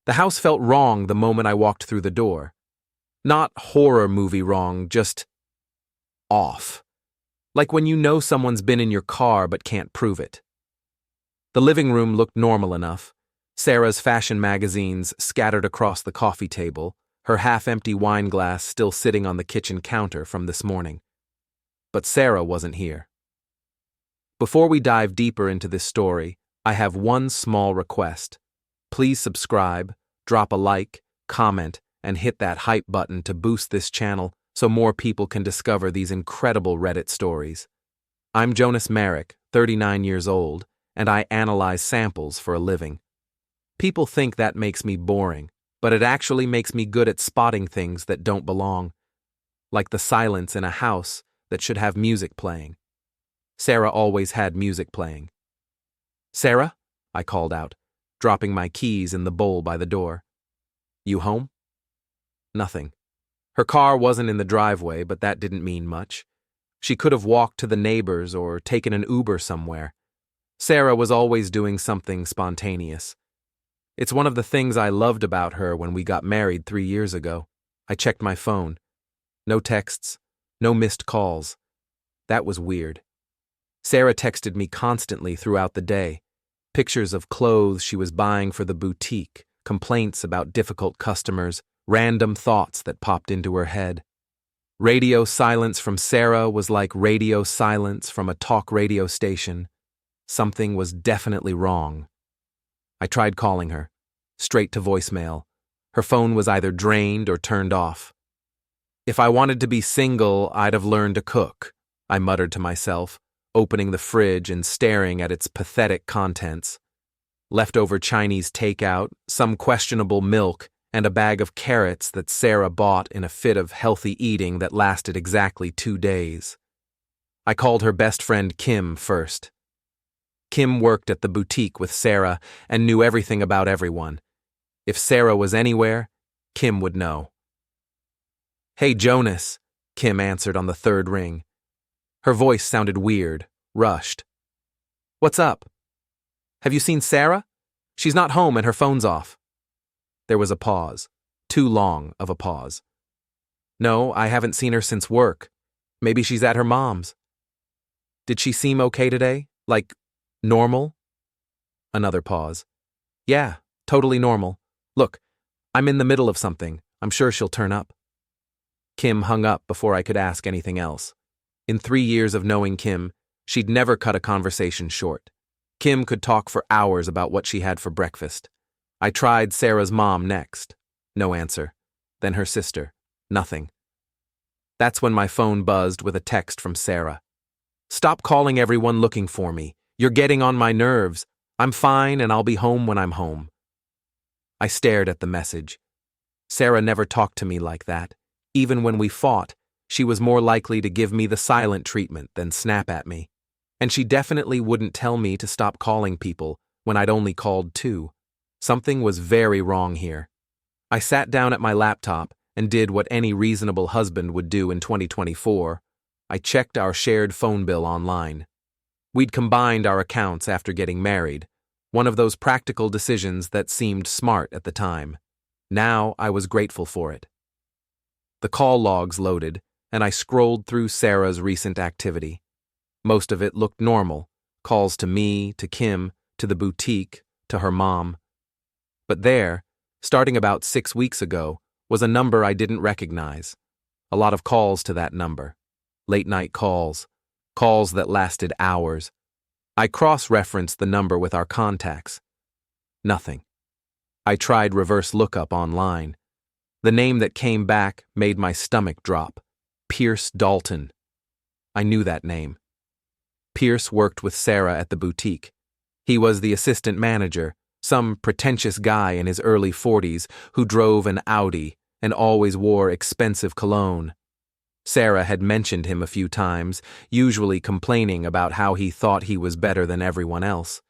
The house felt wrong the moment I walked through the door. Not horror movie wrong, just off. Like when you know someone's been in your car but can't prove it. The living room looked normal enough. Sarah's fashion magazines scattered across the coffee table, her half-empty wine glass still sitting on the kitchen counter from this morning. But Sarah wasn't here. Before we dive deeper into this story, I have one small request. Please subscribe, drop a like, comment, and hit that hype button to boost this channel so more people can discover these incredible Reddit stories. I'm Jonas Merrick, 39 years old, and I analyze samples for a living. People think that makes me boring, but it actually makes me good at spotting things that don't belong, like the silence in a house that should have music playing. Sarah always had music playing. "Sarah?" I called out, dropping my keys in the bowl by the door. "You home?" Nothing. Her car wasn't in the driveway, but that didn't mean much. She could have walked to the neighbors or taken an Uber somewhere. Sarah was always doing something spontaneous. It's one of the things I loved about her when we got married 3 years ago. I checked my phone. No texts, no missed calls. That was weird. Sarah texted me constantly throughout the day. Pictures of clothes she was buying for the boutique, complaints about difficult customers, random thoughts that popped into her head. Radio silence from Sarah was like radio silence from a talk radio station. Something was definitely wrong. I tried calling her, straight to voicemail. Her phone was either drained or turned off. If I wanted to be single, I'd have learned to cook, I muttered to myself, opening the fridge and staring at its pathetic contents. Leftover Chinese takeout, some questionable milk, and a bag of carrots that Sarah bought in a fit of healthy eating that lasted exactly 2 days. I called her best friend Kim first. Kim worked at the boutique with Sarah and knew everything about everyone. If Sarah was anywhere, Kim would know. "Hey, Jonas," Kim answered on the third ring. Her voice sounded weird, rushed. "What's up? Have you seen Sarah? She's not home and her phone's off." There was a pause, too long of a pause. "No, I haven't seen her since work. Maybe she's at her mom's." "Did she seem okay today? Like, normal?" Another pause. "Yeah, totally normal. Look, I'm in the middle of something. I'm sure she'll turn up." Kim hung up before I could ask anything else. In 3 years of knowing Kim, she'd never cut a conversation short. Kim could talk for hours about what she had for breakfast. I tried Sarah's mom next. No answer. Then her sister. Nothing. That's when my phone buzzed with a text from Sarah. "Stop calling everyone looking for me. You're getting on my nerves. I'm fine and I'll be home when I'm home." I stared at the message. Sarah never talked to me like that. Even when we fought, she was more likely to give me the silent treatment than snap at me. And she definitely wouldn't tell me to stop calling people when I'd only called 2. Something was very wrong here. I sat down at my laptop and did what any reasonable husband would do in 2024. I checked our shared phone bill online. We'd combined our accounts after getting married, one of those practical decisions that seemed smart at the time. Now I was grateful for it. The call logs loaded, and I scrolled through Sarah's recent activity. Most of it looked normal, calls to me, to Kim, to the boutique, to her mom. But there, starting about 6 weeks ago, was a number I didn't recognize. A lot of calls to that number. Late-night calls. Calls that lasted hours. I cross-referenced the number with our contacts. Nothing. I tried reverse lookup online. The name that came back made my stomach drop. Pierce Dalton. I knew that name. Pierce worked with Sarah at the boutique. He was the assistant manager, some pretentious guy in his early 40s who drove an Audi and always wore expensive cologne. Sarah had mentioned him a few times, usually complaining about how he thought he was better than everyone else.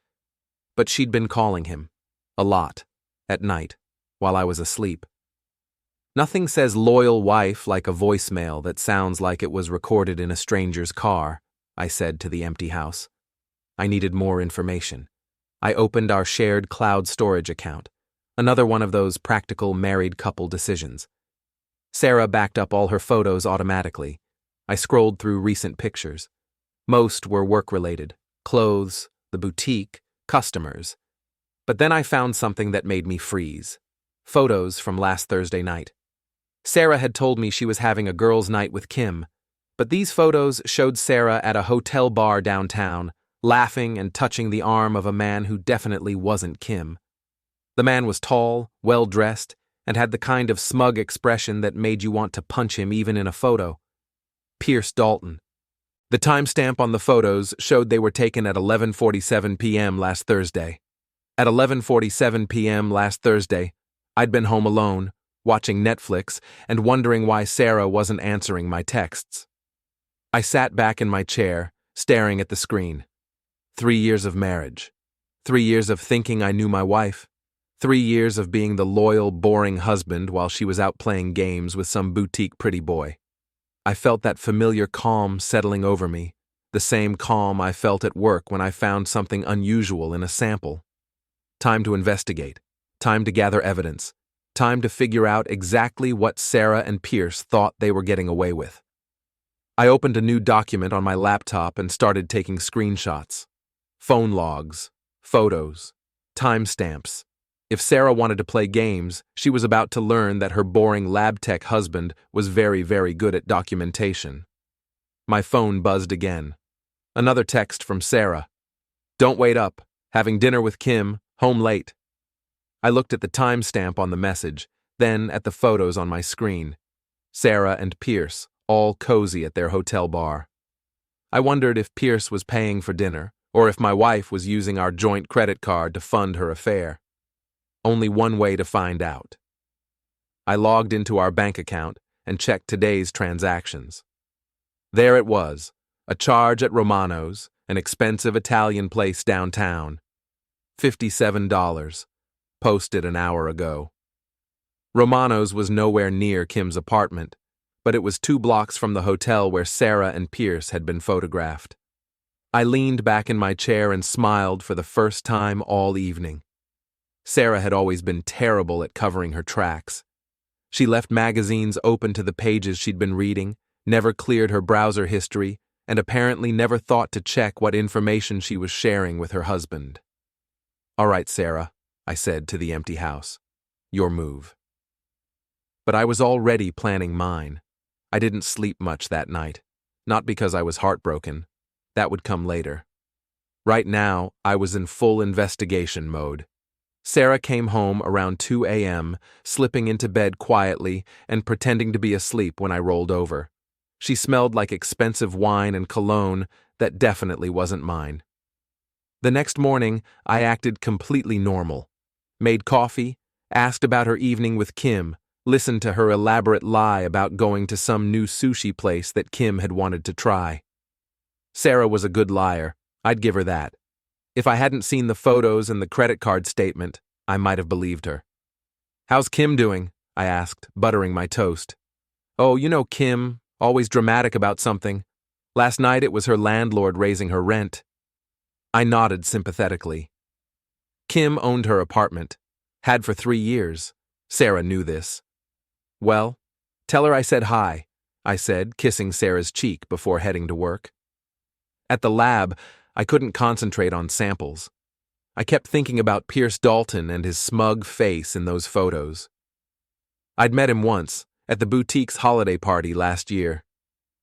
But she'd been calling him. A lot. At night. While I was asleep. Nothing says loyal wife like a voicemail that sounds like it was recorded in a stranger's car, I said to the empty house. I needed more information. I opened our shared cloud storage account. Another one of those practical married couple decisions. Sarah backed up all her photos automatically. I scrolled through recent pictures. Most were work-related: clothes, the boutique, customers. But then I found something that made me freeze. Photos from last Thursday night. Sarah had told me she was having a girls' night with Kim, but these photos showed Sarah at a hotel bar downtown, laughing and touching the arm of a man who definitely wasn't Kim. The man was tall, well-dressed, and had the kind of smug expression that made you want to punch him even in a photo. Pierce Dalton. The timestamp on the photos showed they were taken at 11:47 p.m. last Thursday. At 11:47 p.m. last Thursday, I'd been home alone, watching Netflix, and wondering why Sarah wasn't answering my texts. I sat back in my chair, staring at the screen. 3 years of marriage. 3 years of thinking I knew my wife. 3 years of being the loyal, boring husband while she was out playing games with some boutique pretty boy. I felt that familiar calm settling over me, the same calm I felt at work when I found something unusual in a sample. Time to investigate. Time to gather evidence. Time to figure out exactly what Sarah and Pierce thought they were getting away with. I opened a new document on my laptop and started taking screenshots. Phone logs, photos, timestamps. If Sarah wanted to play games, she was about to learn that her boring lab tech husband was very, very good at documentation. My phone buzzed again. Another text from Sarah. "Don't wait up. Having dinner with Kim, home late." I looked at the timestamp on the message, then at the photos on my screen. Sarah and Pierce, all cozy at their hotel bar. I wondered if Pierce was paying for dinner, or if my wife was using our joint credit card to fund her affair. Only one way to find out. I logged into our bank account and checked today's transactions. There it was, a charge at Romano's, an expensive Italian place downtown. $57, posted an hour ago. Romano's was nowhere near Kim's apartment, but it was 2 blocks from the hotel where Sarah and Pierce had been photographed. I leaned back in my chair and smiled for the first time all evening. Sarah had always been terrible at covering her tracks. She left magazines open to the pages she'd been reading, never cleared her browser history, and apparently never thought to check what information she was sharing with her husband. "All right, Sarah," I said to the empty house. "Your move." But I was already planning mine. I didn't sleep much that night, not because I was heartbroken. That would come later. Right now, I was in full investigation mode. Sarah came home around 2 a.m., slipping into bed quietly and pretending to be asleep when I rolled over. She smelled like expensive wine and cologne that definitely wasn't mine. The next morning, I acted completely normal. Made coffee, asked about her evening with Kim, listened to her elaborate lie about going to some new sushi place that Kim had wanted to try. Sarah was a good liar, I'd give her that. If I hadn't seen the photos and the credit card statement, I might have believed her. "How's Kim doing?" I asked, buttering my toast. "Oh, you know Kim, always dramatic about something. Last night it was her landlord raising her rent." I nodded sympathetically. Kim owned her apartment. Had for 3 years. Sarah knew this. "Well, tell her I said hi," I said, kissing Sarah's cheek before heading to work. At the lab, I couldn't concentrate on samples. I kept thinking about Pierce Dalton and his smug face in those photos. I'd met him once, at the boutique's holiday party last year.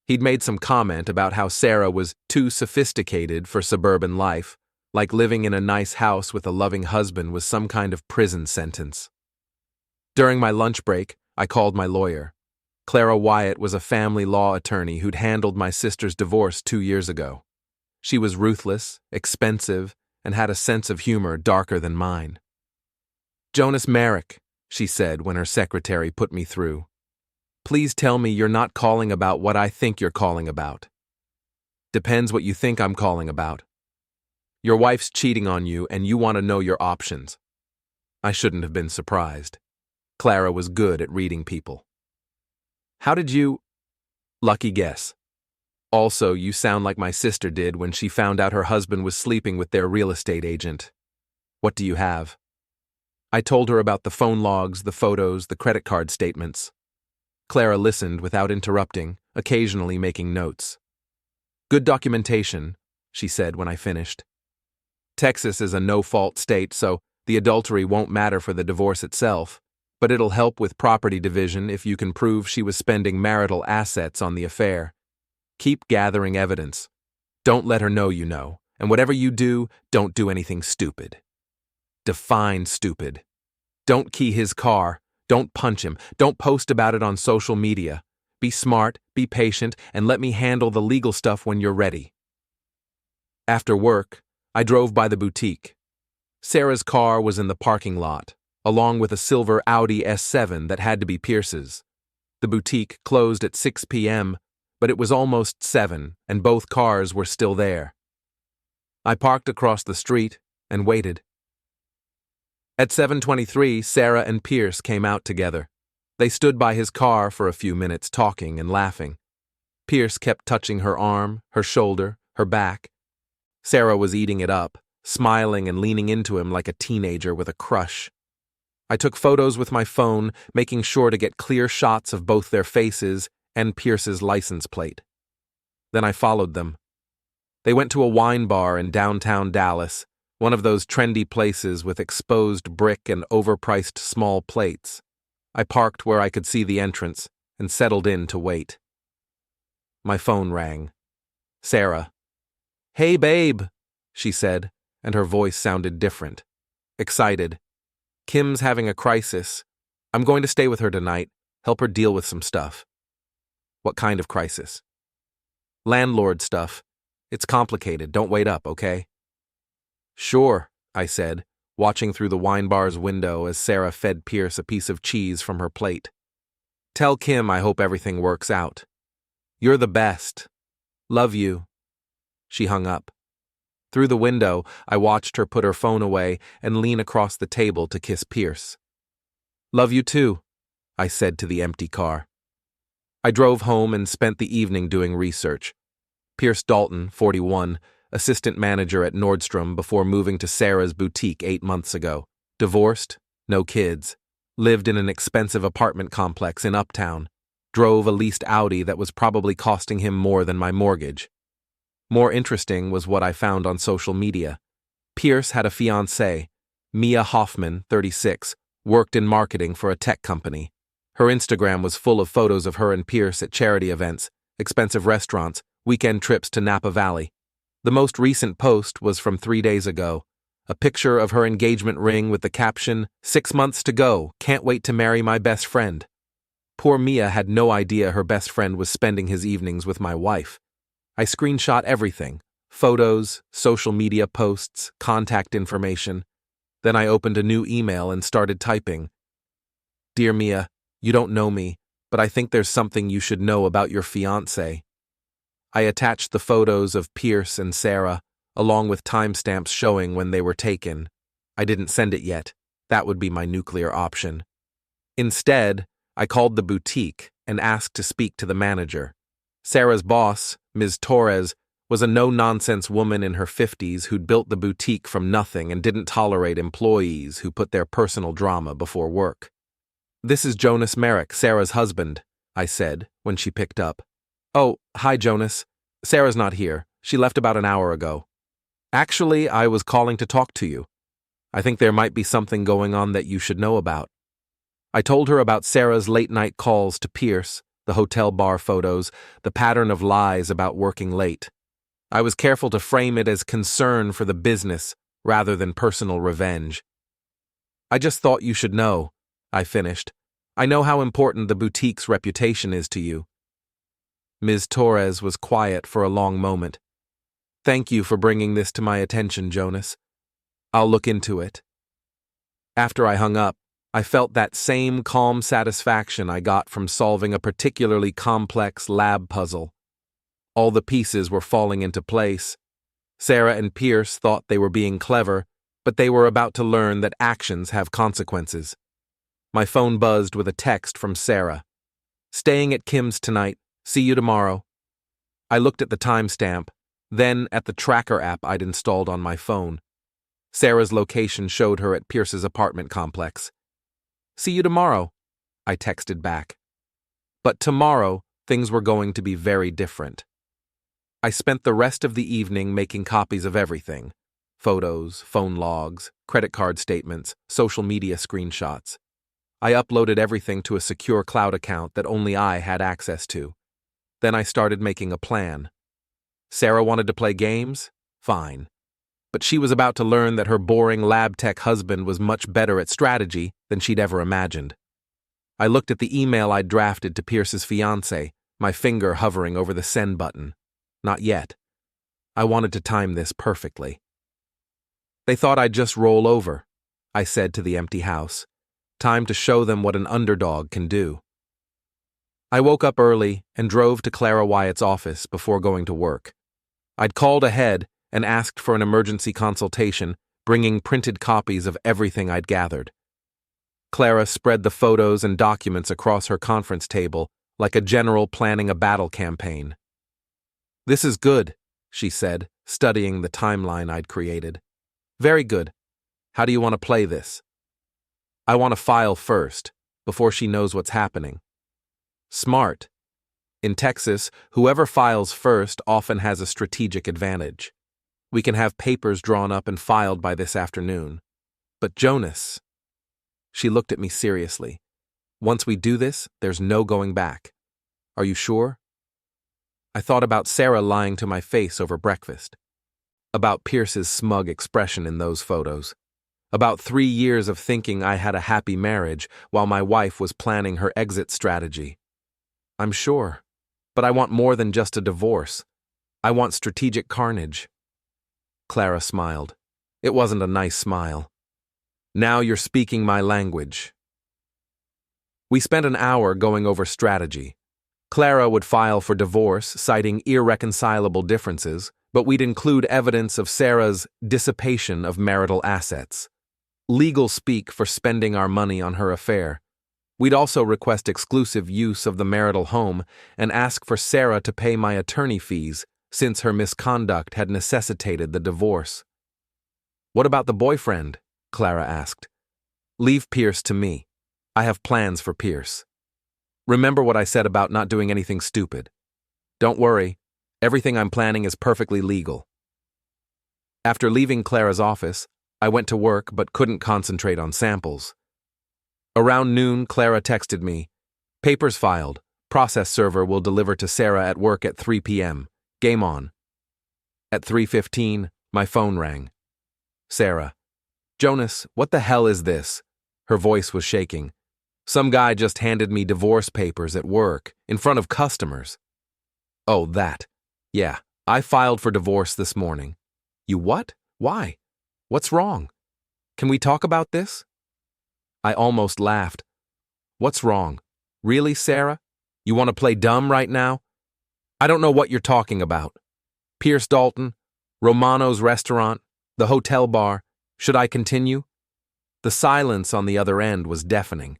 He'd made some comment about how Sarah was too sophisticated for suburban life, like living in a nice house with a loving husband was some kind of prison sentence. During my lunch break, I called my lawyer. Clara Wyatt was a family law attorney who'd handled my sister's divorce 2 years ago. She was ruthless, expensive, and had a sense of humor darker than mine. "Jonas Merrick," she said when her secretary put me through. "Please tell me you're not calling about what I think you're calling about." "Depends what you think I'm calling about." "Your wife's cheating on you and you want to know your options." I shouldn't have been surprised. Clara was good at reading people. "How did you—" "Lucky guess. Also, you sound like my sister did when she found out her husband was sleeping with their real estate agent. What do you have?" I told her about the phone logs, the photos, the credit card statements. Clara listened without interrupting, occasionally making notes. "Good documentation," she said when I finished. "Texas is a no-fault state, so the adultery won't matter for the divorce itself, but it'll help with property division if you can prove she was spending marital assets on the affair. Keep gathering evidence. Don't let her know you know, and whatever you do, don't do anything stupid." Define stupid. Don't key his car. Don't punch him. Don't post about it on social media. Be smart, be patient, and let me handle the legal stuff when you're ready. After work, I drove by the boutique. Sarah's car was in the parking lot, along with a silver Audi S7 that had to be Pierce's. The boutique closed at 6 p.m., but it was almost 7, and both cars were still there. I parked across the street and waited. At 7:23, Sarah and Pierce came out together. They stood by his car for a few minutes talking and laughing. Pierce kept touching her arm, her shoulder, her back. Sarah was eating it up, smiling and leaning into him like a teenager with a crush. I took photos with my phone, making sure to get clear shots of both their faces and Pierce's license plate. Then I followed them. They went to a wine bar in downtown Dallas, one of those trendy places with exposed brick and overpriced small plates. I parked where I could see the entrance and settled in to wait. My phone rang. Sarah. "Hey, babe," she said, and her voice sounded different. Excited. "Kim's having a crisis. I'm going to stay with her tonight, help her deal with some stuff." "What kind of crisis?" "Landlord stuff. It's complicated. Don't wait up, okay?" "Sure," I said, watching through the wine bar's window as Sarah fed Pierce a piece of cheese from her plate. "Tell Kim I hope everything works out. You're the best. Love you." She hung up. Through the window, I watched her put her phone away and lean across the table to kiss Pierce. "Love you too," I said to the empty car. I drove home and spent the evening doing research. Pierce Dalton, 41, assistant manager at Nordstrom before moving to Sarah's boutique 8 months ago. Divorced, no kids, lived in an expensive apartment complex in Uptown, drove a leased Audi that was probably costing him more than my mortgage. More interesting was what I found on social media. Pierce had a fiancée, Mia Hoffman, 36, worked in marketing for a tech company. Her Instagram was full of photos of her and Pierce at charity events, expensive restaurants, weekend trips to Napa Valley. The most recent post was from 3 days ago, a picture of her engagement ring with the caption, "6 months to go, can't wait to marry my best friend." Poor Mia had no idea her best friend was spending his evenings with my wife. I screenshot everything, photos, social media posts, contact information. Then I opened a new email and started typing. "Dear Mia, you don't know me, but I think there's something you should know about your fiancé." I attached the photos of Pierce and Sarah, along with timestamps showing when they were taken. I didn't send it yet. That would be my nuclear option. Instead, I called the boutique and asked to speak to the manager. Sarah's boss, Ms. Torres, was a no-nonsense woman in her 50s who'd built the boutique from nothing and didn't tolerate employees who put their personal drama before work. "This is Jonas Merrick, Sarah's husband," I said when she picked up. "Oh, hi, Jonas. Sarah's not here. She left about an hour ago. Actually, I was calling to talk to you. I think there might be something going on that you should know about." I told her about Sarah's late-night calls to Pierce, the hotel bar photos, the pattern of lies about working late. I was careful to frame it as concern for the business rather than personal revenge. "I just thought you should know," I finished. "I know how important the boutique's reputation is to you." Ms. Torres was quiet for a long moment. "Thank you for bringing this to my attention, Jonas. I'll look into it." After I hung up, I felt that same calm satisfaction I got from solving a particularly complex lab puzzle. All the pieces were falling into place. Sarah and Pierce thought they were being clever, but they were about to learn that actions have consequences. My phone buzzed with a text from Sarah. "Staying at Kim's tonight. See you tomorrow." I looked at the timestamp, then at the tracker app I'd installed on my phone. Sarah's location showed her at Pierce's apartment complex. "See you tomorrow," I texted back. But tomorrow, things were going to be very different. I spent the rest of the evening making copies of everything: photos, phone logs, credit card statements, social media screenshots. I uploaded everything to a secure cloud account that only I had access to. Then I started making a plan. Sarah wanted to play games? Fine. But she was about to learn that her boring lab tech husband was much better at strategy than she'd ever imagined. I looked at the email I'd drafted to Pierce's fiancée, my finger hovering over the send button. Not yet. I wanted to time this perfectly. "They thought I'd just roll over," I said to the empty house. Time to show them what an underdog can do. I woke up early and drove to Clara Wyatt's office before going to work. I'd called ahead and asked for an emergency consultation, bringing printed copies of everything I'd gathered. Clara spread the photos and documents across her conference table like a general planning a battle campaign. "This is good," she said, studying the timeline I'd created. "Very good. How do you want to play this?" "I want to file first, before she knows what's happening." "Smart. In Texas, whoever files first often has a strategic advantage. We can have papers drawn up and filed by this afternoon. But Jonas..." She looked at me seriously. "Once we do this, there's no going back. Are you sure?" I thought about Sarah lying to my face over breakfast. About Pierce's smug expression in those photos. About 3 years of thinking I had a happy marriage while my wife was planning her exit strategy. "I'm sure. But I want more than just a divorce. I want strategic carnage." Clara smiled. It wasn't a nice smile. "Now you're speaking my language." We spent an hour going over strategy. Clara would file for divorce, citing irreconcilable differences, but we'd include evidence of Sarah's dissipation of marital assets. Legal speak for spending our money on her affair. We'd also request exclusive use of the marital home and ask for Sarah to pay my attorney fees since her misconduct had necessitated the divorce. "What about the boyfriend?" Clara asked. "Leave Pierce to me. I have plans for Pierce. Remember what I said about not doing anything stupid. Don't worry, everything I'm planning is perfectly legal." After leaving Clara's office, I went to work but couldn't concentrate on samples. Around noon, Clara texted me, "Papers filed. Process server will deliver to Sarah at work at 3 p.m. Game on." At 3:15, my phone rang. Sarah. "Jonas, what the hell is this?" Her voice was shaking. "Some guy just handed me divorce papers at work, in front of customers." "Oh, that. Yeah, I filed for divorce this morning." "You what? Why? What's wrong? Can we talk about this?" I almost laughed. "What's wrong? Really, Sarah? You want to play dumb right now? I don't know what you're talking about. Pierce Dalton, Romano's restaurant, the hotel bar. Should I continue?" The silence on the other end was deafening.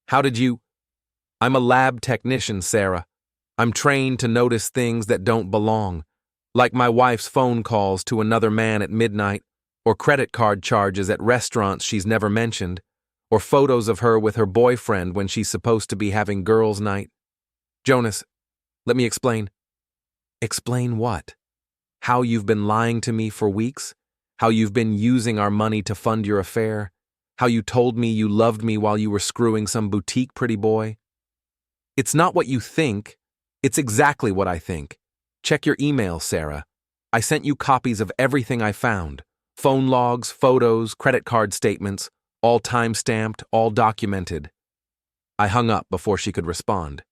"How did you—" "I'm a lab technician, Sarah. I'm trained to notice things that don't belong, like my wife's phone calls to another man at midnight, or credit card charges at restaurants she's never mentioned, or photos of her with her boyfriend when she's supposed to be having girls' night. Jonas, let me explain." "Explain what? How you've been lying to me for weeks? How you've been using our money to fund your affair? How you told me you loved me while you were screwing some boutique pretty boy?" "It's not what you think. It's exactly what I think. Check your email, Sarah. I sent you copies of everything I found. Phone logs, photos, credit card statements, all time-stamped, all documented." I hung up before she could respond.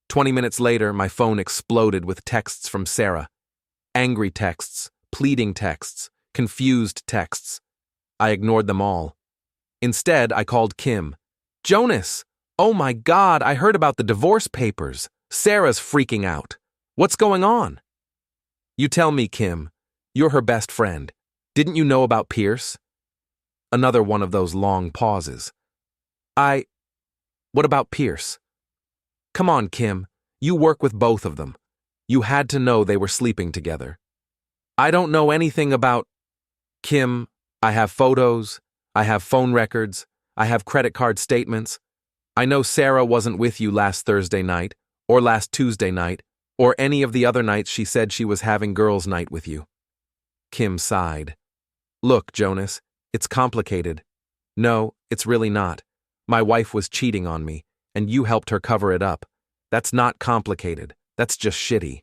20 minutes later, my phone exploded with texts from Sarah. Angry texts, pleading texts, confused texts. I ignored them all. Instead, I called Kim. "Jonas! Oh my God, I heard about the divorce papers. Sarah's freaking out. What's going on?" "You tell me, Kim. You're her best friend. Didn't you know about Pierce?" Another one of those long pauses. What about Pierce?" "Come on, Kim. You work with both of them. You had to know they were sleeping together." "I don't know anything about..." "Kim, I have photos, I have phone records, I have credit card statements. I know Sarah wasn't with you last Thursday night, or last Tuesday night, or any of the other nights she said she was having girls' night with you. Kim sighed. Look, Jonas, it's complicated. No, it's really not. My wife was cheating on me, and you helped her cover it up. That's not complicated. That's just shitty.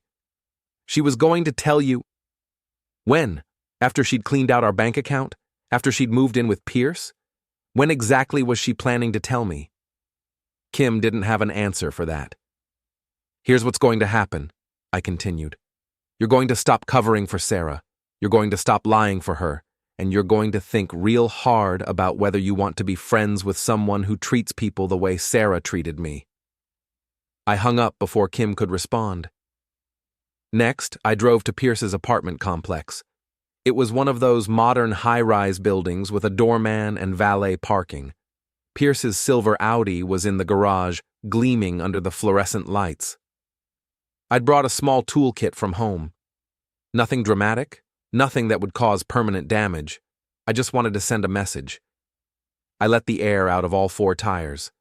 She was going to tell you. When? After she'd cleaned out our bank account? After she'd moved in with Pierce? When exactly was she planning to tell me? Kim didn't have an answer for that. Here's what's going to happen, I continued. You're going to stop covering for Sarah. You're going to stop lying for her. And you're going to think real hard about whether you want to be friends with someone who treats people the way Sarah treated me. I hung up before Kim could respond. Next, I drove to Pierce's apartment complex. It was one of those modern high-rise buildings with a doorman and valet parking. Pierce's silver Audi was in the garage, gleaming under the fluorescent lights. I'd brought a small toolkit from home. Nothing dramatic, nothing that would cause permanent damage. I just wanted to send a message. I let the air out of all 4 tires.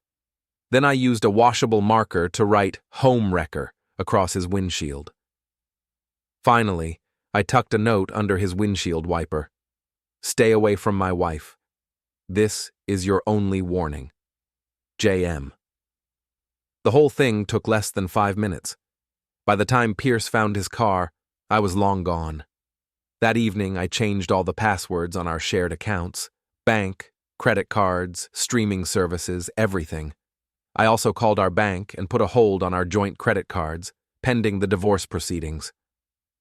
Then I used a washable marker to write "Home Wrecker" across his windshield. Finally, I tucked a note under his windshield wiper. Stay away from my wife. This is your only warning. J.M. The whole thing took less than 5 minutes. By the time Pierce found his car, I was long gone. That evening, I changed all the passwords on our shared accounts, bank, credit cards, streaming services, everything. I also called our bank and put a hold on our joint credit cards, pending the divorce proceedings.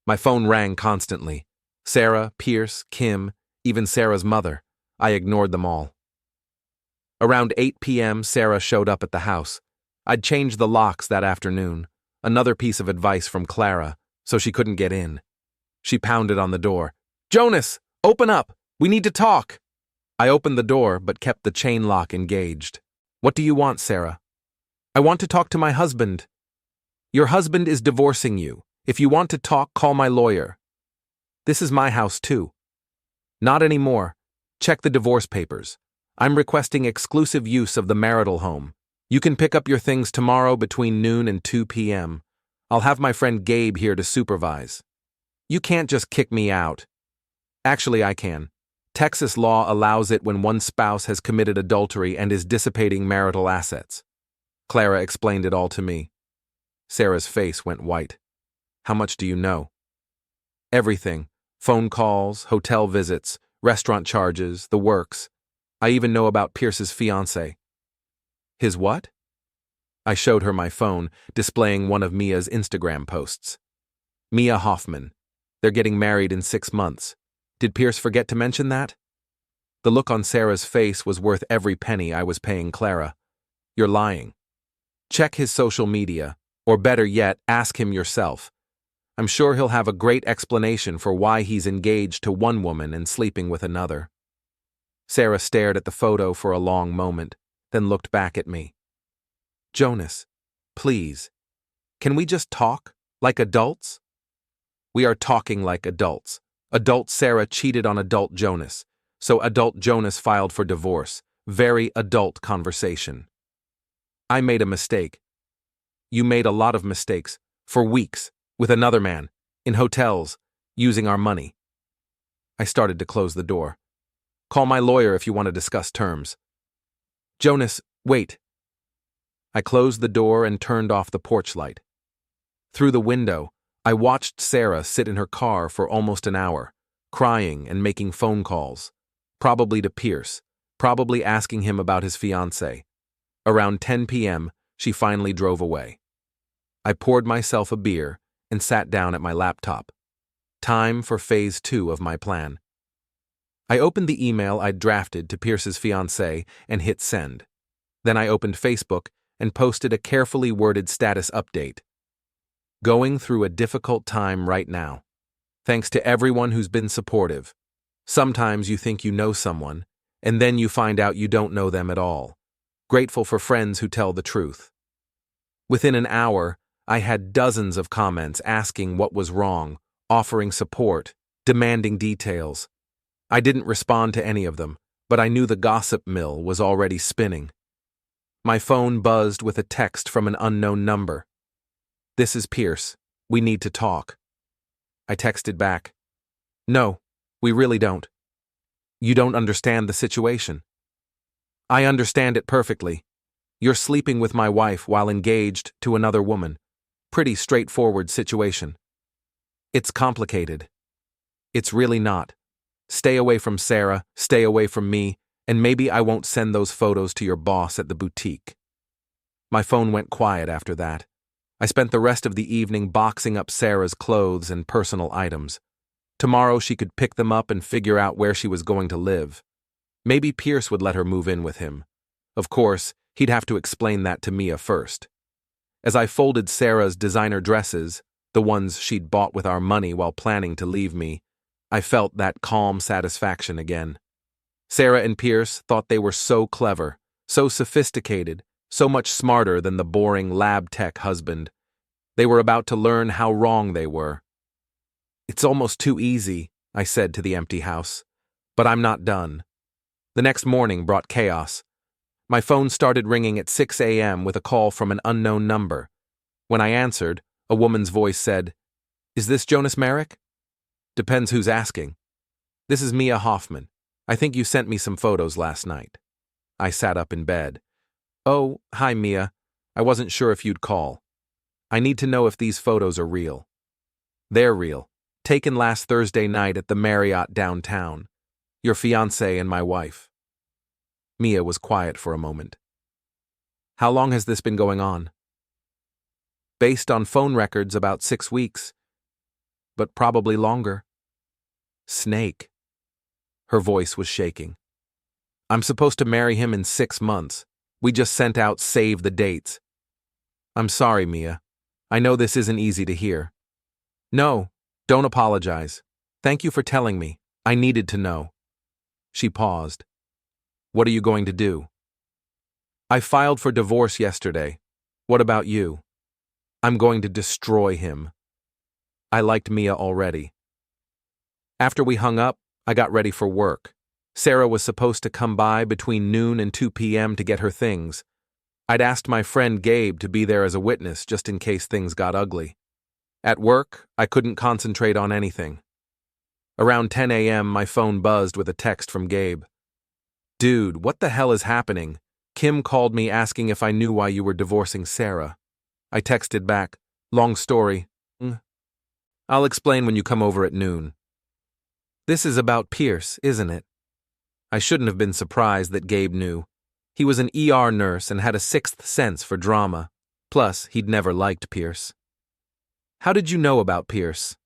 My phone rang constantly. Sarah, Pierce, Kim, even Sarah's mother. I ignored them all. Around 8 p.m., Sarah showed up at the house. I'd changed the locks that afternoon. Another piece of advice from Clara, so she couldn't get in. She pounded on the door. Jonas, open up! We need to talk! I opened the door, but kept the chain lock engaged. What do you want, Sarah? I want to talk to my husband. Your husband is divorcing you. If you want to talk, call my lawyer. This is my house, too. Not anymore. Check the divorce papers. I'm requesting exclusive use of the marital home. You can pick up your things tomorrow between noon and 2 p.m. I'll have my friend Gabe here to supervise. You can't just kick me out. Actually, I can. Texas law allows it when one spouse has committed adultery and is dissipating marital assets. Clara explained it all to me. Sarah's face went white. How much do you know? Everything. Phone calls, hotel visits, restaurant charges, the works. I even know about Pierce's fiancée. His what? I showed her my phone, displaying one of Mia's Instagram posts. Mia Hoffman. They're getting married in 6 months. Did Pierce forget to mention that? The look on Sarah's face was worth every penny I was paying Clara. You're lying. Check his social media, or better yet, ask him yourself. I'm sure he'll have a great explanation for why he's engaged to one woman and sleeping with another. Sarah stared at the photo for a long moment, then looked back at me. Jonas, please, can we just talk, like adults? We are talking like adults. Adult Sarah cheated on adult Jonas, so adult Jonas filed for divorce. Very adult conversation. I made a mistake. You made a lot of mistakes, for weeks, with another man, in hotels, using our money. I started to close the door. Call my lawyer if you want to discuss terms. Jonas, wait. I closed the door and turned off the porch light. Through the window, I watched Sarah sit in her car for almost an hour, crying and making phone calls, probably to Pierce, probably asking him about his fiancée. Around 10 p.m., she finally drove away. I poured myself a beer and sat down at my laptop. Time for phase 2 of my plan. I opened the email I'd drafted to Pierce's fiancée and hit send. Then I opened Facebook and posted a carefully worded status update. Going through a difficult time right now. Thanks to everyone who's been supportive. Sometimes you think you know someone, and then you find out you don't know them at all. Grateful for friends who tell the truth. Within an hour, I had dozens of comments asking what was wrong, offering support, demanding details. I didn't respond to any of them, but I knew the gossip mill was already spinning. My phone buzzed with a text from an unknown number. "This is Pierce. We need to talk." I texted back, "No, we really don't. You don't understand the situation." "I understand it perfectly. You're sleeping with my wife while engaged to another woman. Pretty straightforward situation." "It's complicated." "It's really not. Stay away from Sarah, stay away from me, and maybe I won't send those photos to your boss at the boutique." My phone went quiet after that. I spent the rest of the evening boxing up Sarah's clothes and personal items. Tomorrow she could pick them up and figure out where she was going to live. Maybe Pierce would let her move in with him. Of course, he'd have to explain that to Mia first. As I folded Sarah's designer dresses, the ones she'd bought with our money while planning to leave me, I felt that calm satisfaction again. Sarah and Pierce thought they were so clever, so sophisticated, so much smarter than the boring lab tech husband. They were about to learn how wrong they were. "It's almost too easy," I said to the empty house. But I'm not done. The next morning brought chaos. My phone started ringing at 6 a.m. with a call from an unknown number. When I answered, a woman's voice said, "Is this Jonas Merrick?" "Depends who's asking." "This is Mia Hoffman. I think you sent me some photos last night." I sat up in bed. "Oh, hi Mia. I wasn't sure if you'd call. I need to know if these photos are real." "They're real. Taken last Thursday night at the Marriott downtown. Your fiancée and my wife." Mia was quiet for a moment. "How long has this been going on?" "Based on phone records, about 6 weeks. But probably longer." "Snake." Her voice was shaking. "I'm supposed to marry him in 6 months. We just sent out save the dates." "I'm sorry, Mia. I know this isn't easy to hear." "No, don't apologize. Thank you for telling me. I needed to know." She paused. "What are you going to do?" "I filed for divorce yesterday. What about you?" "I'm going to destroy him." I liked Mia already. After we hung up, I got ready for work. Sarah was supposed to come by between noon and 2 p.m. to get her things. I'd asked my friend Gabe to be there as a witness just in case things got ugly. At work, I couldn't concentrate on anything. Around 10 a.m., my phone buzzed with a text from Gabe. "Dude, what the hell is happening? Kim called me asking if I knew why you were divorcing Sarah." I texted back, "Long story. I'll explain when you come over at noon." "This is about Pierce, isn't it?" I shouldn't have been surprised that Gabe knew. He was an ER nurse and had a sixth sense for drama. Plus, he'd never liked Pierce. "How did you know about Pierce?"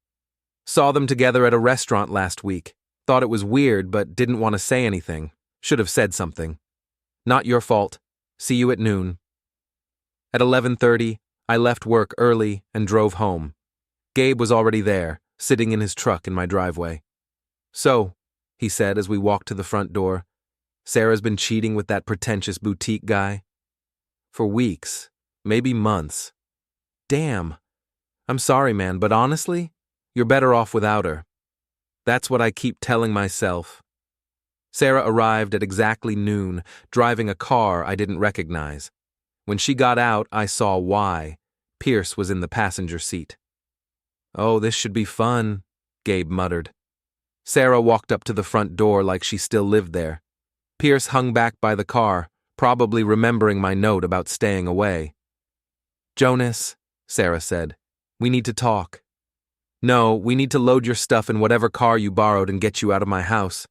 "Saw them together at a restaurant last week. Thought it was weird, but didn't want to say anything. Should have said something." "Not your fault. See you at noon." At 11:30, I left work early and drove home. Gabe was already there, sitting in his truck in my driveway. "So," he said as we walked to the front door, "Sarah's been cheating with that pretentious boutique guy?" "For weeks, maybe months." "Damn. I'm sorry, man, but honestly, you're better off without her." "That's what I keep telling myself." Sarah arrived at exactly noon, driving a car I didn't recognize. When she got out, I saw why. Pierce was in the passenger seat. "Oh, this should be fun," Gabe muttered. Sarah walked up to the front door like she still lived there. Pierce hung back by the car, probably remembering my note about staying away. "Jonas," Sarah said, "we need to talk." "No, we need to load your stuff in whatever car you borrowed and get you out of my house."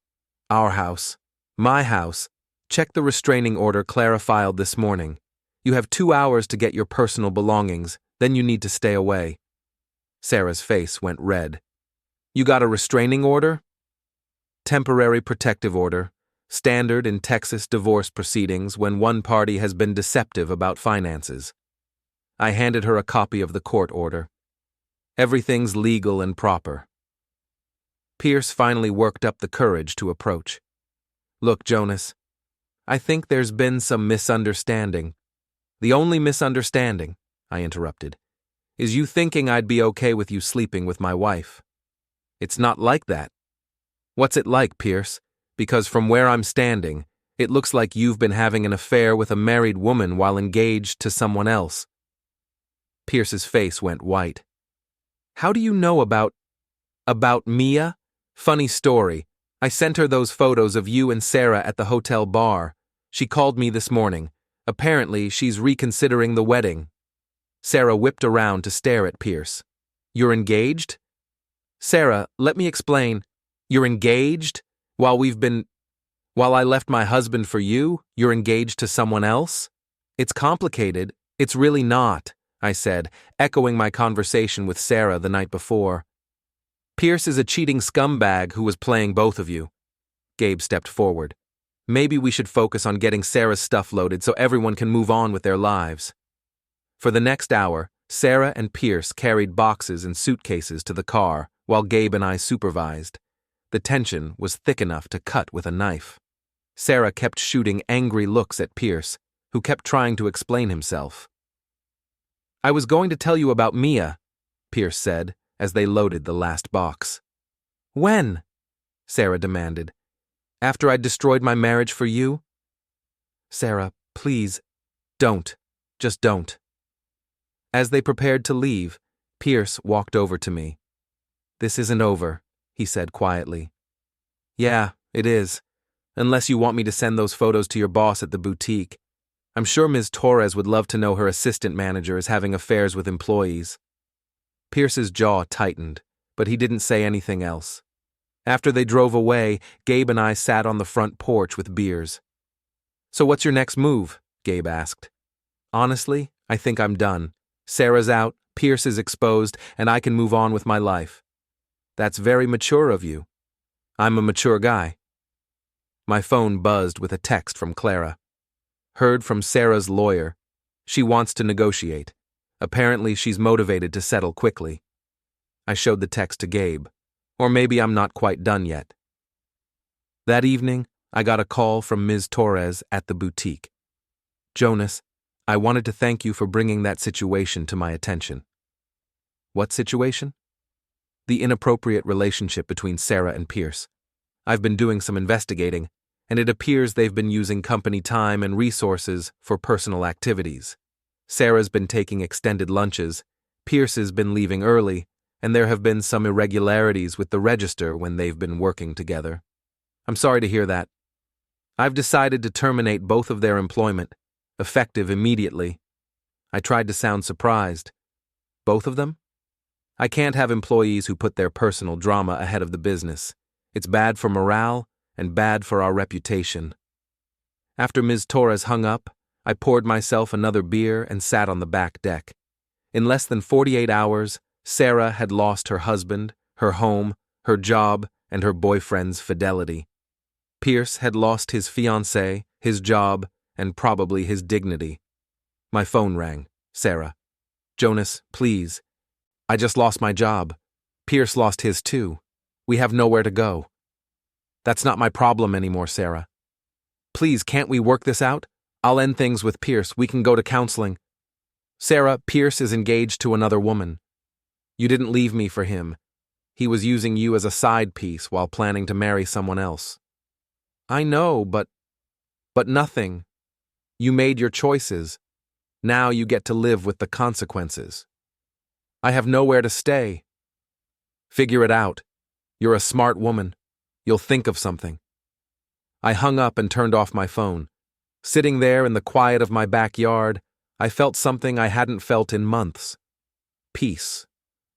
"Our house. My house. Check the restraining order Clara filed this morning. You have 2 hours to get your personal belongings, then you need to stay away." Sarah's face went red. "You got a restraining order?" "Temporary protective order. Standard in Texas divorce proceedings when one party has been deceptive about finances." I handed her a copy of the court order. "Everything's legal and proper." Pierce finally worked up the courage to approach. "Look, Jonas, I think there's been some misunderstanding." "The only misunderstanding," I interrupted, "is you thinking I'd be okay with you sleeping with my wife." "It's not like that." What's it like, Pierce? Because from where I'm standing, it looks like you've been having an affair with a married woman while engaged to someone else. Pierce's face went white. How do you know about Mia? Funny story. I sent her those photos of you and Sarah at the hotel bar. She called me this morning. Apparently, she's reconsidering the wedding. Sarah whipped around to stare at Pierce. You're engaged? Sarah, let me explain. You're engaged? While I left my husband for you, you're engaged to someone else? It's complicated. It's really not, I said, echoing my conversation with Sarah the night before. Pierce is a cheating scumbag who was playing both of you. Gabe stepped forward. Maybe we should focus on getting Sarah's stuff loaded so everyone can move on with their lives. For the next hour, Sarah and Pierce carried boxes and suitcases to the car while Gabe and I supervised. The tension was thick enough to cut with a knife. Sarah kept shooting angry looks at Pierce, who kept trying to explain himself. I was going to tell you about Mia, Pierce said, as they loaded the last box. When? Sarah demanded. After I'd destroyed my marriage for you? Sarah, please, don't. Just don't. As they prepared to leave, Pierce walked over to me. This isn't over, he said quietly. Yeah, it is. Unless you want me to send those photos to your boss at the boutique. I'm sure Ms. Torres would love to know her assistant manager is having affairs with employees. Pierce's jaw tightened, but he didn't say anything else. After they drove away, Gabe and I sat on the front porch with beers. So what's your next move? Gabe asked. Honestly, I think I'm done. Sarah's out, Pierce is exposed, and I can move on with my life. That's very mature of you. I'm a mature guy. My phone buzzed with a text from Clara. Heard from Sarah's lawyer. She wants to negotiate. Apparently she's motivated to settle quickly. I showed the text to Gabe. Or maybe I'm not quite done yet. That evening, I got a call from Ms. Torres at the boutique. Jonas, I wanted to thank you for bringing that situation to my attention. What situation? The inappropriate relationship between Sarah and Pierce. I've been doing some investigating, and it appears they've been using company time and resources for personal activities. Sarah's been taking extended lunches, Pierce's been leaving early, and there have been some irregularities with the register when they've been working together. I'm sorry to hear that. I've decided to terminate both of their employment, effective immediately. I tried to sound surprised. Both of them? I can't have employees who put their personal drama ahead of the business. It's bad for morale and bad for our reputation. After Ms. Torres hung up, I poured myself another beer and sat on the back deck. In less than 48 hours, Sarah had lost her husband, her home, her job, and her boyfriend's fidelity. Pierce had lost his fiancée, his job, and probably his dignity. My phone rang. Sarah. Jonas, please. I just lost my job. Pierce lost his too. We have nowhere to go. That's not my problem anymore, Sarah. Please, can't we work this out? I'll end things with Pierce. We can go to counseling. Sarah, Pierce is engaged to another woman. You didn't leave me for him. He was using you as a side piece while planning to marry someone else. I know, but nothing. You made your choices. Now you get to live with the consequences. I have nowhere to stay. Figure it out. You're a smart woman. You'll think of something. I hung up and turned off my phone. Sitting there in the quiet of my backyard, I felt something I hadn't felt in months. Peace.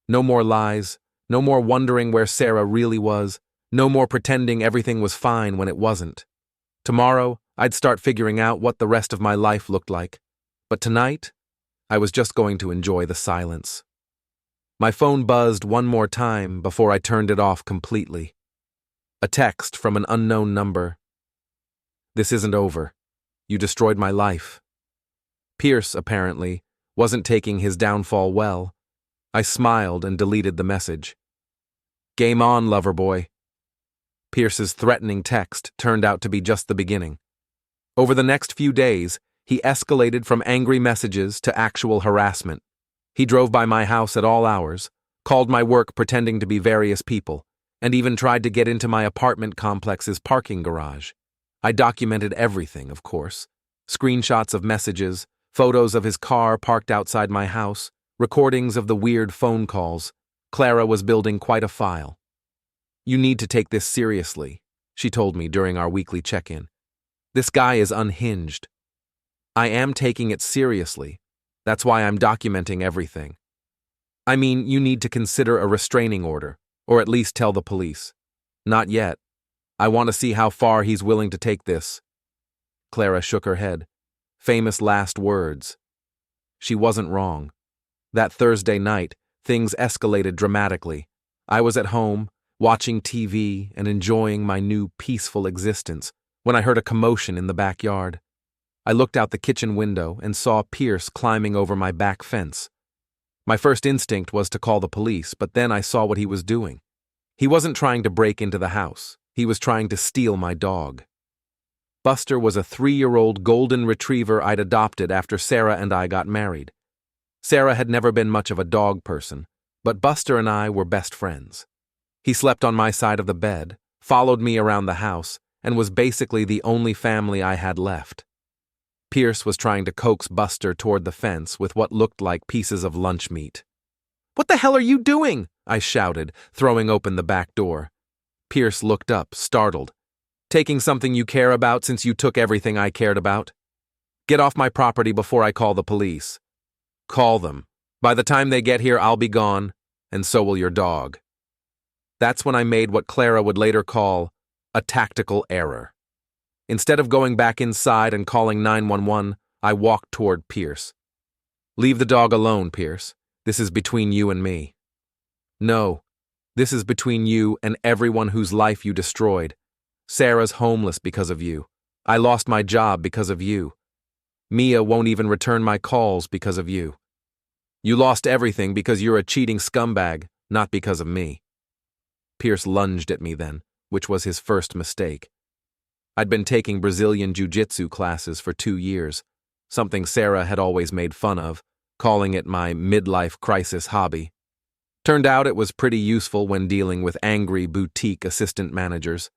No more lies, no more wondering where Sarah really was, no more pretending everything was fine when it wasn't. Tomorrow, I'd start figuring out what the rest of my life looked like. But tonight, I was just going to enjoy the silence. My phone buzzed one more time before I turned it off completely. A text from an unknown number. This isn't over. You destroyed my life. Pierce, apparently, wasn't taking his downfall well. I smiled and deleted the message. Game on, lover boy. Pierce's threatening text turned out to be just the beginning. Over the next few days, he escalated from angry messages to actual harassment. He drove by my house at all hours, called my work pretending to be various people, and even tried to get into my apartment complex's parking garage. I documented everything, of course. Screenshots of messages, photos of his car parked outside my house, recordings of the weird phone calls. Clara was building quite a file. "You need to take this seriously," she told me during our weekly check-in. "This guy is unhinged." "I am taking it seriously. That's why I'm documenting everything." "I mean, you need to consider a restraining order, or at least tell the police." "Not yet. I want to see how far he's willing to take this." Clara shook her head. Famous last words. She wasn't wrong. That Thursday night, things escalated dramatically. I was at home, watching TV and enjoying my new peaceful existence, when I heard a commotion in the backyard. I looked out the kitchen window and saw Pierce climbing over my back fence. My first instinct was to call the police, but then I saw what he was doing. He wasn't trying to break into the house. He was trying to steal my dog. Buster was a 3-year-old golden retriever I'd adopted after Sarah and I got married. Sarah had never been much of a dog person, but Buster and I were best friends. He slept on my side of the bed, followed me around the house, and was basically the only family I had left. Pierce was trying to coax Buster toward the fence with what looked like pieces of lunch meat. "What the hell are you doing?" I shouted, throwing open the back door. Pierce looked up, startled. "Taking something you care about since you took everything I cared about? Get off my property before I call the police." "Call them. By the time they get here, I'll be gone, and so will your dog." That's when I made what Clara would later call a tactical error. Instead of going back inside and calling 911, I walked toward Pierce. "Leave the dog alone, Pierce. This is between you and me." "No, this is between you and everyone whose life you destroyed. Sarah's homeless because of you. I lost my job because of you. Mia won't even return my calls because of you. You lost everything because you're a cheating scumbag, not because of me." Pierce lunged at me then, which was his first mistake. I'd been taking Brazilian jiu-jitsu classes for 2 years, something Sarah had always made fun of, calling it my midlife crisis hobby. Turned out it was pretty useful when dealing with angry boutique assistant managers.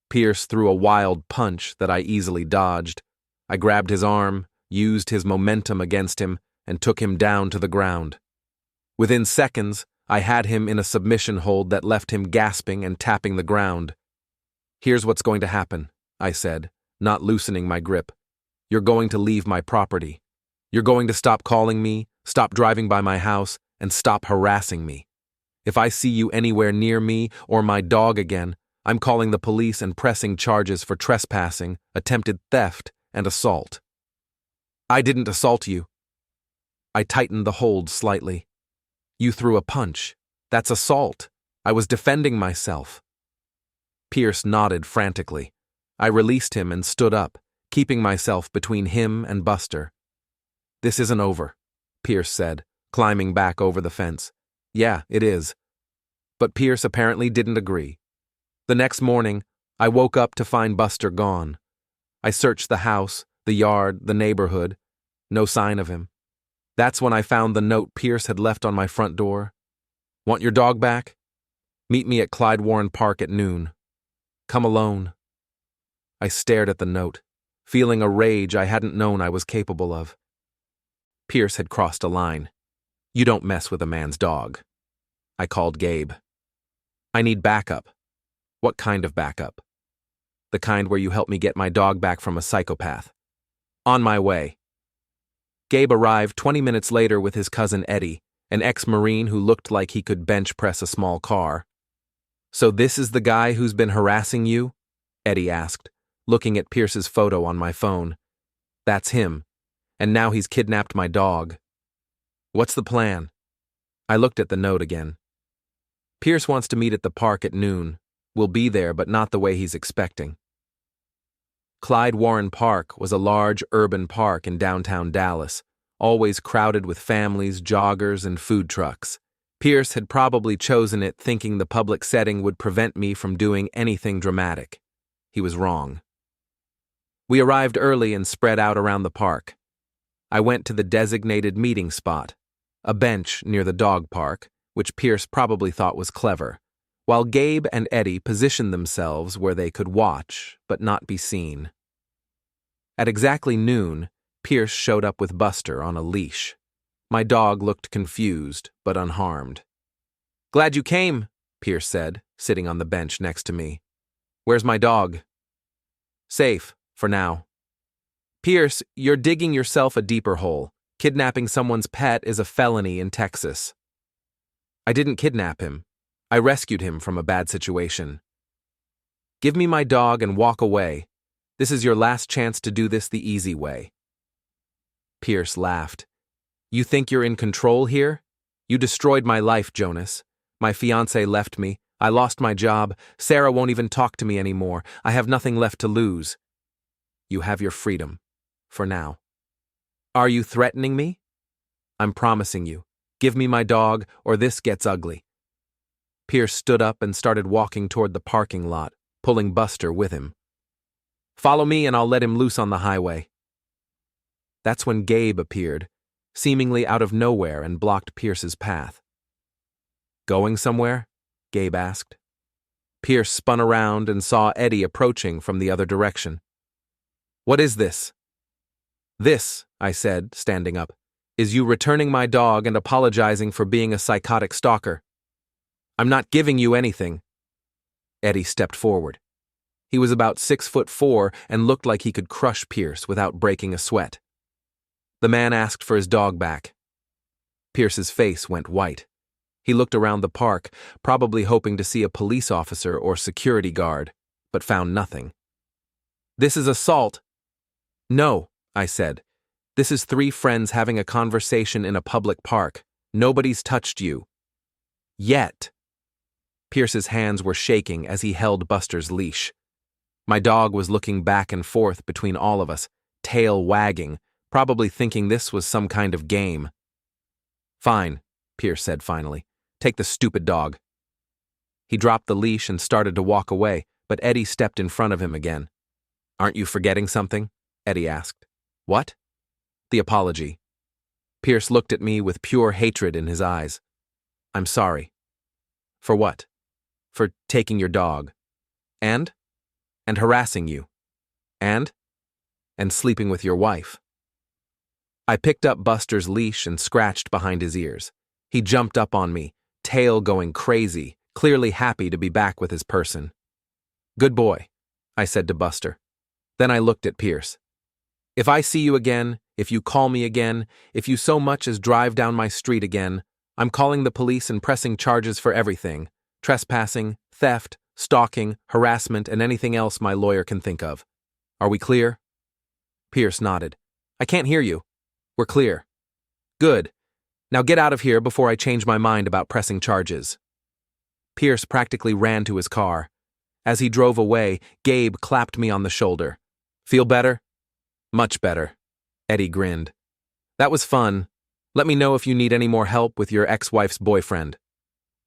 Pierce threw a wild punch that I easily dodged. I grabbed his arm, used his momentum against him, and took him down to the ground. Within seconds, I had him in a submission hold that left him gasping and tapping the ground. "Here's what's going to happen," I said, not loosening my grip. "You're going to leave my property. You're going to stop calling me, stop driving by my house, and stop harassing me. If I see you anywhere near me or my dog again, I'm calling the police and pressing charges for trespassing, attempted theft, and assault." "I didn't assault you." I tightened the hold slightly. "You threw a punch. That's assault. I was defending myself." Pierce nodded frantically. I released him and stood up, keeping myself between him and Buster. "This isn't over," Pierce said, climbing back over the fence. "Yeah, it is." But Pierce apparently didn't agree. The next morning, I woke up to find Buster gone. I searched the house, the yard, the neighborhood. No sign of him. That's when I found the note Pierce had left on my front door. "Want your dog back? Meet me at Clyde Warren Park at noon. Come alone." I stared at the note, feeling a rage I hadn't known I was capable of. Pierce had crossed a line. "You don't mess with a man's dog." I called Gabe. "I need backup." "What kind of backup?" "The kind where you help me get my dog back from a psychopath." "On my way." Gabe arrived 20 minutes later with his cousin Eddie, an ex-Marine who looked like he could bench press a small car. "So this is the guy who's been harassing you?" Eddie asked, looking at Pierce's photo on my phone. "That's him, and now he's kidnapped my dog. What's the plan?" I looked at the note again. "Pierce wants to meet at the park at noon. We'll be there, but not the way he's expecting." Clyde Warren Park was a large urban park in downtown Dallas, always crowded with families, joggers, and food trucks. Pierce had probably chosen it thinking the public setting would prevent me from doing anything dramatic. He was wrong. We arrived early and spread out around the park. I went to the designated meeting spot, a bench near the dog park, which Pierce probably thought was clever. while Gabe and Eddie positioned themselves where they could watch but not be seen. At exactly noon, Pierce showed up with Buster on a leash. My dog looked confused but unharmed. "Glad you came," Pierce said, sitting on the bench next to me. "Where's my dog?" "Safe, for now." "Pierce, you're digging yourself a deeper hole. Kidnapping someone's pet is a felony in Texas." "I didn't kidnap him. I rescued him from a bad situation." "Give me my dog and walk away. This is your last chance to do this the easy way." Pierce laughed. "You think you're in control here? You destroyed my life, Jonas. My fiancée left me. I lost my job. Sarah won't even talk to me anymore. I have nothing left to lose." "You have your freedom. For now." "Are you threatening me?" "I'm promising you. Give me my dog, or this gets ugly." Pierce stood up and started walking toward the parking lot, pulling Buster with him. "Follow me and I'll let him loose on the highway." That's when Gabe appeared, seemingly out of nowhere, and blocked Pierce's path. "Going somewhere?" Gabe asked. Pierce spun around and saw Eddie approaching from the other direction. "What is this?" "This," I said, standing up, "is you returning my dog and apologizing for being a psychotic stalker." "I'm not giving you anything." Eddie stepped forward. He was about 6'4" and looked like he could crush Pierce without breaking a sweat. The man asked for his dog back. Pierce's face went white. He looked around the park, probably hoping to see a police officer or security guard, but found nothing. "This is assault." "No," I said. "This is 3 friends having a conversation in a public park. Nobody's touched you. Yet." Pierce's hands were shaking as he held Buster's leash. My dog was looking back and forth between all of us, tail wagging, probably thinking this was some kind of game. "Fine," Pierce said finally. "Take the stupid dog." He dropped the leash and started to walk away, but Eddie stepped in front of him again. "Aren't you forgetting something?" Eddie asked. "What?" "The apology." Pierce looked at me with pure hatred in his eyes. "I'm sorry." "For what?" "For taking your dog." "And?" "And harassing you." "And?" "And sleeping with your wife." I picked up Buster's leash and scratched behind his ears. He jumped up on me, tail going crazy, clearly happy to be back with his person. "Good boy," I said to Buster. Then I looked at Pierce. "If I see you again, if you call me again, if you so much as drive down my street again, I'm calling the police and pressing charges for everything: trespassing, theft, stalking, harassment, and anything else my lawyer can think of. Are we clear?" Pierce nodded. "I can't hear you." "We're clear." "Good. Now get out of here before I change my mind about pressing charges." Pierce practically ran to his car. As he drove away, Gabe clapped me on the shoulder. "Feel better?" "Much better." Eddie grinned. "That was fun. Let me know if you need any more help with your ex-wife's boyfriend."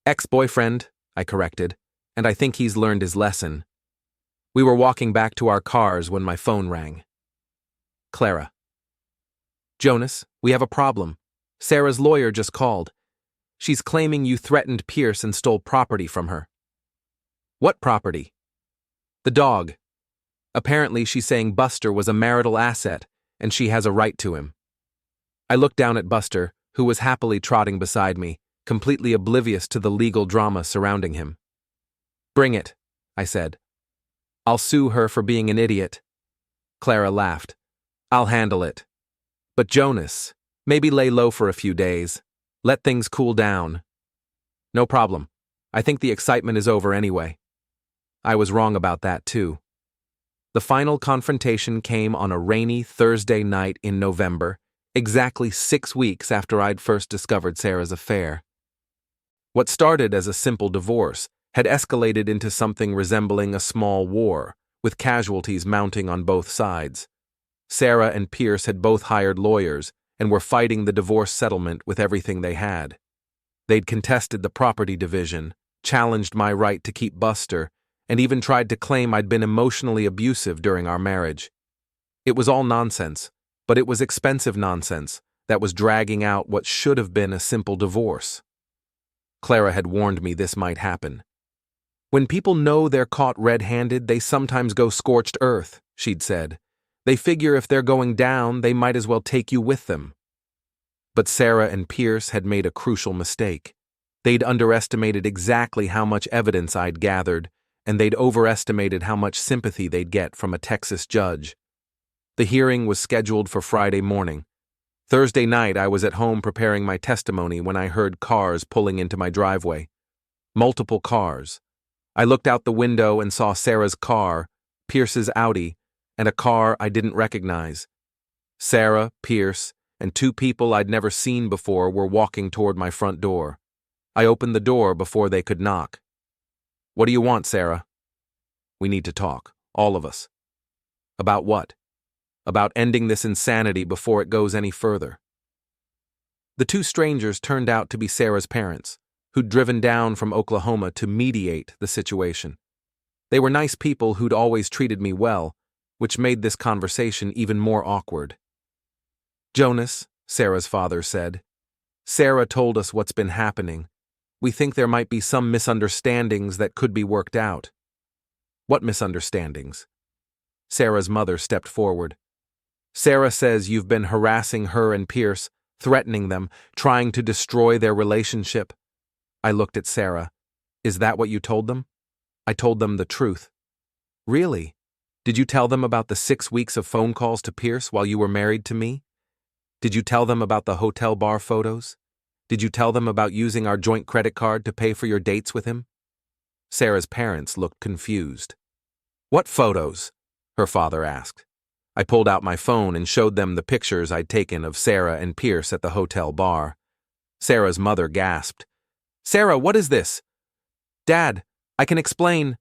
"Ex-boyfriend," I corrected, and I think he's learned his lesson. We were walking back to our cars when my phone rang. Clara. "Jonas, we have a problem. Sarah's lawyer just called. She's claiming you threatened Pierce and stole property from her." "What property?" "The dog. Apparently she's saying Buster was a marital asset, and she has a right to him." I looked down at Buster, who was happily trotting beside me, completely oblivious to the legal drama surrounding him. "Bring it," I said. "I'll sue her for being an idiot." Clara laughed. "I'll handle it. But Jonas, maybe lay low for a few days. Let things cool down." "No problem. I think the excitement is over anyway." I was wrong about that too. The final confrontation came on a rainy Thursday night in November, exactly 6 weeks after I'd first discovered Sarah's affair. What started as a simple divorce had escalated into something resembling a small war, with casualties mounting on both sides. Sarah and Pierce had both hired lawyers and were fighting the divorce settlement with everything they had. They'd contested the property division, challenged my right to keep Buster, and even tried to claim I'd been emotionally abusive during our marriage. It was all nonsense, but it was expensive nonsense that was dragging out what should have been a simple divorce. Clara had warned me this might happen. When people know they're caught red-handed, they sometimes go scorched earth, she'd said. They figure if they're going down, they might as well take you with them. But Sarah and Pierce had made a crucial mistake. They'd underestimated exactly how much evidence I'd gathered, and they'd overestimated how much sympathy they'd get from a Texas judge. The hearing was scheduled for Friday morning. Thursday night, I was at home preparing my testimony when I heard cars pulling into my driveway. Multiple cars. I looked out the window and saw Sarah's car, Pierce's Audi, and a car I didn't recognize. Sarah, Pierce, and two people I'd never seen before were walking toward my front door. I opened the door before they could knock. "What do you want, Sarah?" "We need to talk, all of us." "About what?" "About ending this insanity before it goes any further." The two strangers turned out to be Sarah's parents, who'd driven down from Oklahoma to mediate the situation. They were nice people who'd always treated me well, which made this conversation even more awkward. "Jonas," Sarah's father said, "Sarah told us what's been happening. We think there might be some misunderstandings that could be worked out." "What misunderstandings?" Sarah's mother stepped forward. "Sarah says you've been harassing her and Pierce, threatening them, trying to destroy their relationship." I looked at Sarah. "Is that what you told them?" "I told them the truth." "Really? Did you tell them about the 6 weeks of phone calls to Pierce while you were married to me? Did you tell them about the hotel bar photos? Did you tell them about using our joint credit card to pay for your dates with him?" Sarah's parents looked confused. "What photos?" her father asked. I pulled out my phone and showed them the pictures I'd taken of Sarah and Pierce at the hotel bar. Sarah's mother gasped. "Sarah, what is this?" "Dad, I can explain."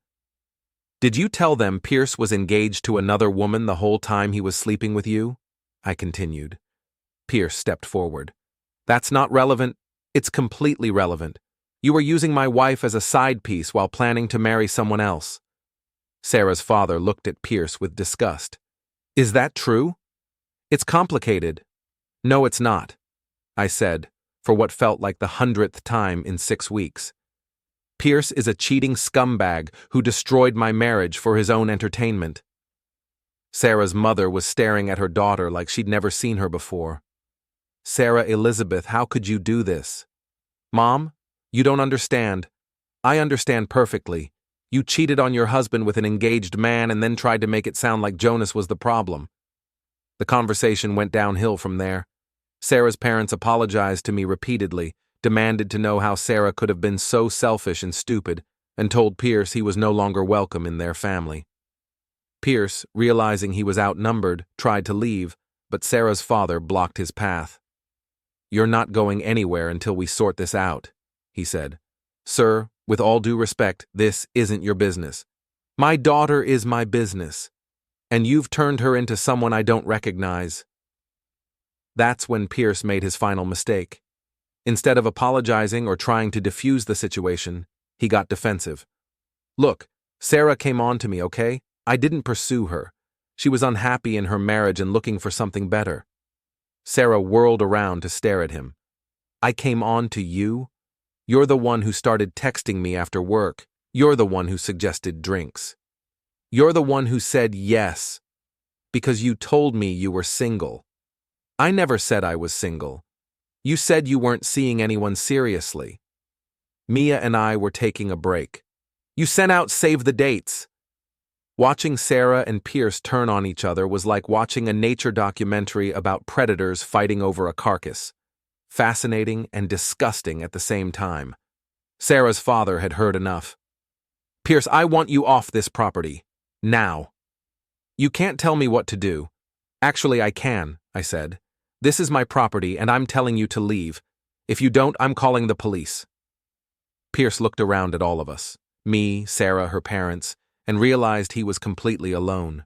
"Did you tell them Pierce was engaged to another woman the whole time he was sleeping with you?" I continued. Pierce stepped forward. "That's not relevant. It's completely relevant. You were using my wife as a side piece while planning to marry someone else." Sarah's father looked at Pierce with disgust. "Is that true?" "It's complicated." "No, it's not," I said, for what felt like the 100th time in 6 weeks. "Pierce is a cheating scumbag who destroyed my marriage for his own entertainment." Sarah's mother was staring at her daughter like she'd never seen her before. "Sarah Elizabeth, how could you do this?" "Mom, you don't understand. I understand perfectly. You cheated on your husband with an engaged man and then tried to make it sound like Jonas was the problem." The conversation went downhill from there. Sarah's parents apologized to me repeatedly, demanded to know how Sarah could have been so selfish and stupid, and told Pierce he was no longer welcome in their family. Pierce, realizing he was outnumbered, tried to leave, but Sarah's father blocked his path. "You're not going anywhere until we sort this out," he said. "Sir, with all due respect, this isn't your business." "My daughter is my business, and you've turned her into someone I don't recognize." That's when Pierce made his final mistake. Instead of apologizing or trying to defuse the situation, he got defensive. "Look, Sarah came on to me, okay? I didn't pursue her. She was unhappy in her marriage and looking for something better." Sarah whirled around to stare at him. "I came on to you? You're the one who started texting me after work. You're the one who suggested drinks. You're the one who said yes, because you told me you were single. I never said I was single. You said you weren't seeing anyone seriously. Mia and I were taking a break. You sent out save the dates." Watching Sarah and Pierce turn on each other was like watching a nature documentary about predators fighting over a carcass. Fascinating and disgusting at the same time. Sarah's father had heard enough. "Pierce, I want you off this property. Now." "You can't tell me what to do." "Actually, I can," I said. "This is my property, and I'm telling you to leave. If you don't, I'm calling the police." Pierce looked around at all of us, me, Sarah, her parents, and realized he was completely alone.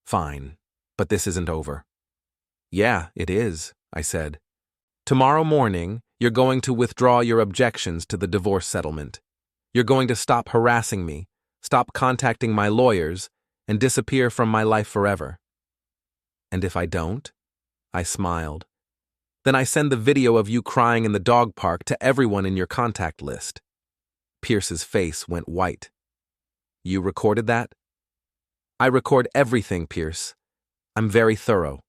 "Fine, but this isn't over." "Yeah, it is," I said. "Tomorrow morning, you're going to withdraw your objections to the divorce settlement. You're going to stop harassing me, stop contacting my lawyers, and disappear from my life forever." "And if I don't?" I smiled. "Then I send the video of you crying in the dog park to everyone in your contact list." Pierce's face went white. You recorded that? I record everything, Pierce. I'm very thorough.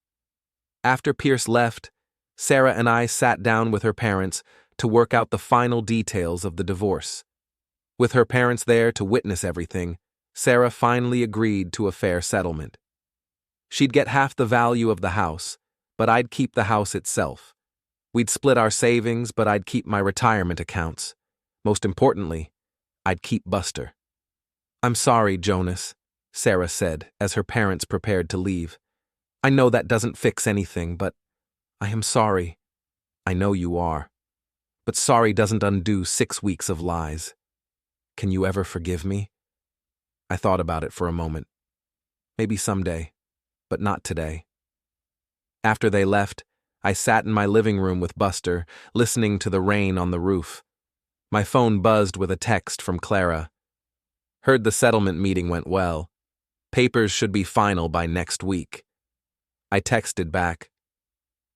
After Pierce left, Sarah and I sat down with her parents to work out the final details of the divorce. With her parents there to witness everything, Sarah finally agreed to a fair settlement. She'd get half the value of the house, but I'd keep the house itself. We'd split our savings, but I'd keep my retirement accounts. Most importantly, I'd keep Buster. I'm sorry, Jonas, Sarah said as her parents prepared to leave. I know that doesn't fix anything, but I am sorry. I know you are. But sorry doesn't undo 6 weeks of lies. Can you ever forgive me? I thought about it for a moment. Maybe someday, but not today. After they left, I sat in my living room with Buster, listening to the rain on the roof. My phone buzzed with a text from Clara. Heard the settlement meeting went well. Papers should be final by next week. I texted back.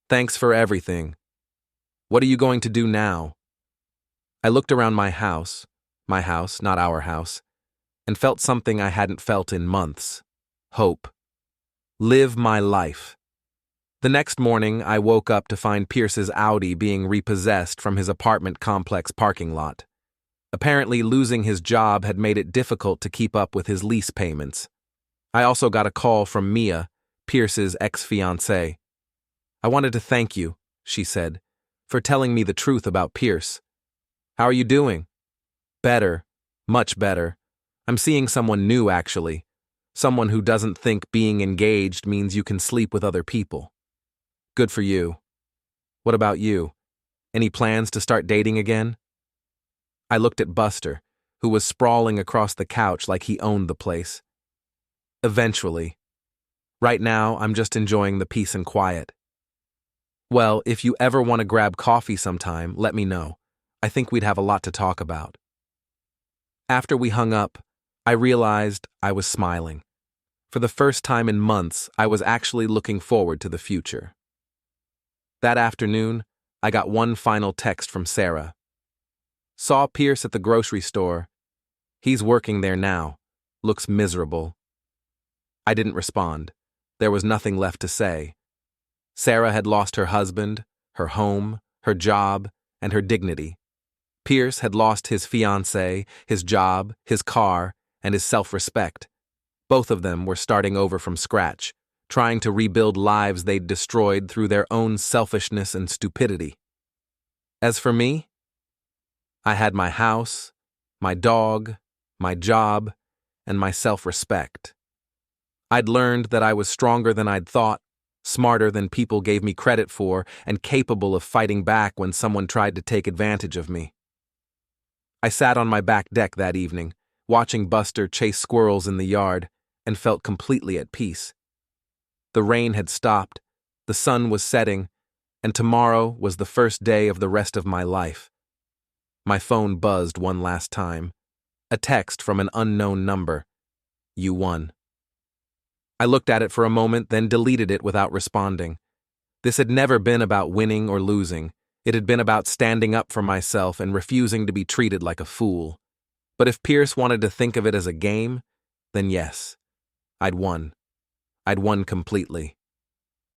Thanks for everything. What are you going to do now? I looked around my house, not our house, and felt something I hadn't felt in months. Hope. Live my life. The next morning, I woke up to find Pierce's Audi being repossessed from his apartment complex parking lot. Apparently, losing his job had made it difficult to keep up with his lease payments. I also got a call from Mia, Pierce's ex-fiancée. I wanted to thank you, she said, for telling me the truth about Pierce. How are you doing? Better. Much better. I'm seeing someone new, actually. Someone who doesn't think being engaged means you can sleep with other people. Good for you. What about you? Any plans to start dating again? I looked at Buster, who was sprawling across the couch like he owned the place. Eventually. Right now, I'm just enjoying the peace and quiet. Well, if you ever want to grab coffee sometime, let me know. I think we'd have a lot to talk about. After we hung up, I realized I was smiling. For the first time in months, I was actually looking forward to the future. That afternoon, I got one final text from Sarah. Saw Pierce at the grocery store. He's working there now. Looks miserable. I didn't respond. There was nothing left to say. Sarah had lost her husband, her home, her job, and her dignity. Pierce had lost his fiancée, his job, his car, and his self-respect. Both of them were starting over from scratch, trying to rebuild lives they'd destroyed through their own selfishness and stupidity. As for me, I had my house, my dog, my job, and my self-respect. I'd learned that I was stronger than I'd thought, smarter than people gave me credit for, and capable of fighting back when someone tried to take advantage of me. I sat on my back deck that evening, watching Buster chase squirrels in the yard, and felt completely at peace. The rain had stopped, the sun was setting, and tomorrow was the first day of the rest of my life. My phone buzzed one last time. A text from an unknown number. You won. I looked at it for a moment, then deleted it without responding. This had never been about winning or losing. It had been about standing up for myself and refusing to be treated like a fool. But if Pierce wanted to think of it as a game, then yes, I'd won. I'd won completely.